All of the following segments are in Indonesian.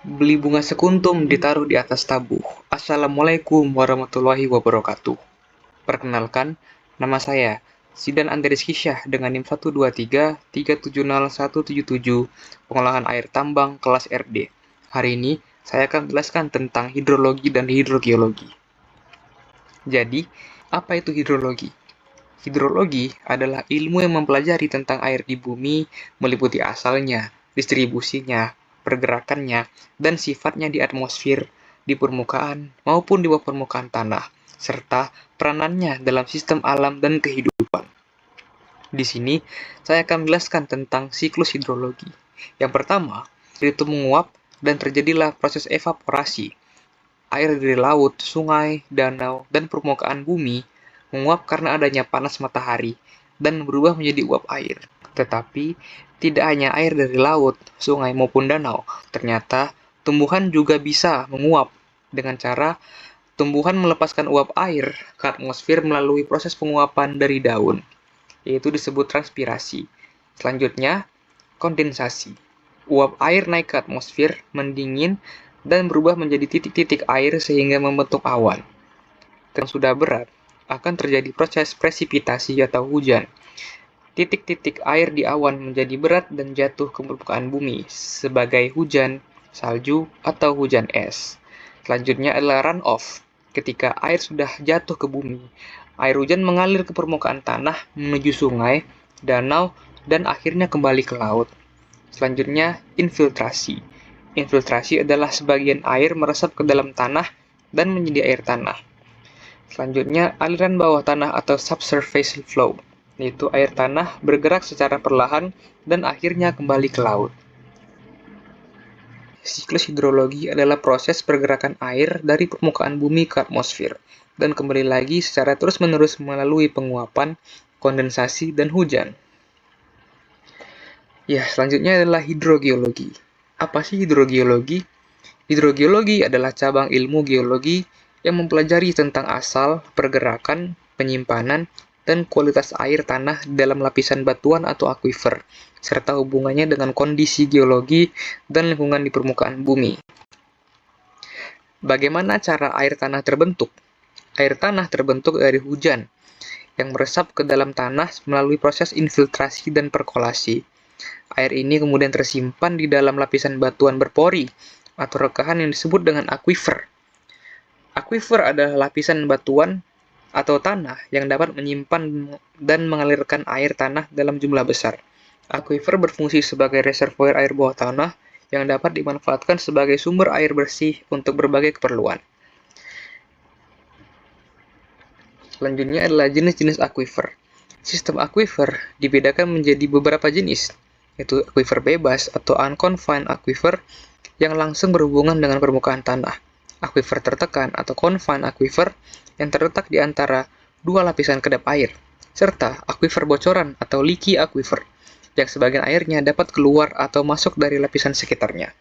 Beli bunga sekuntum ditaruh di atas tabuh. Assalamualaikum warahmatullahi wabarakatuh. Perkenalkan, nama saya Zidan Andres Kisyah dengan NIM 123370177, pengolahan air tambang kelas RD. Hari ini saya akan menjelaskan tentang hidrologi dan hidrogeologi. Jadi, apa itu hidrologi? Hidrologi adalah ilmu yang mempelajari tentang air di bumi, meliputi asalnya, distribusinya, pergerakannya, dan sifatnya di atmosfer, di permukaan, maupun di bawah permukaan tanah, serta peranannya dalam sistem alam dan kehidupan. Di sini, saya akan menjelaskan tentang siklus hidrologi. Yang pertama, itu menguap dan terjadilah proses evaporasi. Air dari laut, sungai, danau, dan permukaan bumi menguap karena adanya panas matahari dan berubah menjadi uap air. Tetapi, tidak hanya air dari laut, sungai, maupun danau. Ternyata, tumbuhan juga bisa menguap dengan cara tumbuhan melepaskan uap air ke atmosfer melalui proses penguapan dari daun, yaitu disebut transpirasi. Selanjutnya, kondensasi. Uap air naik ke atmosfer, mendingin, dan berubah menjadi titik-titik air sehingga membentuk awan. Yang sudah berat, akan terjadi proses presipitasi atau hujan. Titik-titik air di awan menjadi berat dan jatuh ke permukaan bumi sebagai hujan, salju, atau hujan es. Selanjutnya adalah runoff. Ketika air sudah jatuh ke bumi, air hujan mengalir ke permukaan tanah menuju sungai, danau, dan akhirnya kembali ke laut. Selanjutnya, infiltrasi. Infiltrasi adalah sebagian air meresap ke dalam tanah dan menjadi air tanah. Selanjutnya, aliran bawah tanah atau subsurface flow, yaitu air tanah bergerak secara perlahan dan akhirnya kembali ke laut. Siklus hidrologi adalah proses pergerakan air dari permukaan bumi ke atmosfer dan kembali lagi secara terus-menerus melalui penguapan, kondensasi, dan hujan. Ya, selanjutnya adalah hidrogeologi. Apa sih hidrogeologi? Hidrogeologi adalah cabang ilmu geologi yang mempelajari tentang asal, pergerakan, penyimpanan, dan kualitas air tanah dalam lapisan batuan atau aquifer, serta hubungannya dengan kondisi geologi dan lingkungan di permukaan bumi. Bagaimana cara air tanah terbentuk? Air tanah terbentuk dari hujan yang meresap ke dalam tanah melalui proses infiltrasi dan perkolasi. Air ini kemudian tersimpan di dalam lapisan batuan berpori atau rekahan yang disebut dengan aquifer. Aquifer adalah lapisan batuan atau tanah yang dapat menyimpan dan mengalirkan air tanah dalam jumlah besar. Aquifer berfungsi sebagai reservoir air bawah tanah yang dapat dimanfaatkan sebagai sumber air bersih untuk berbagai keperluan. Selanjutnya adalah jenis-jenis aquifer. Sistem aquifer dibedakan menjadi beberapa jenis, yaitu aquifer bebas atau unconfined aquifer yang langsung berhubungan dengan permukaan tanah, aquifer tertekan atau confined aquifer yang terletak di antara dua lapisan kedap air, serta aquifer bocoran atau leaky aquifer yang sebagian airnya dapat keluar atau masuk dari lapisan sekitarnya.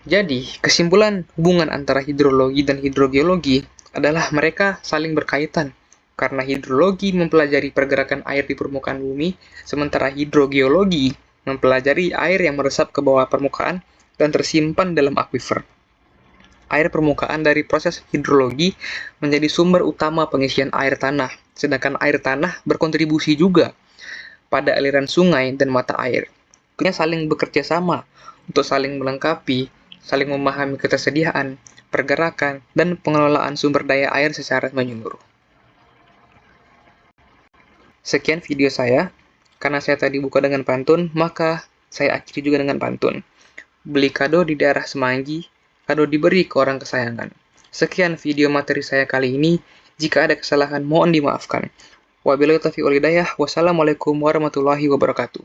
Jadi, kesimpulan hubungan antara hidrologi dan hidrogeologi adalah mereka saling berkaitan, karena hidrologi mempelajari pergerakan air di permukaan bumi, sementara hidrogeologi mempelajari air yang meresap ke bawah permukaan dan tersimpan dalam aquifer. Air permukaan dari proses hidrologi menjadi sumber utama pengisian air tanah, sedangkan air tanah berkontribusi juga pada aliran sungai dan mata air. Keduanya saling bekerja sama untuk saling melengkapi, saling memahami ketersediaan, pergerakan, dan pengelolaan sumber daya air secara menyeluruh. Sekian video saya. Karena saya tadi buka dengan pantun, maka saya akhiri juga dengan pantun. Beli kado di daerah Semanggi, kado diberi ke orang kesayangan. Sekian video materi saya kali ini. Jika ada kesalahan, mohon dimaafkan. Wabillahi taufiq wal hidayah. Wassalamualaikum warahmatullahi wabarakatuh.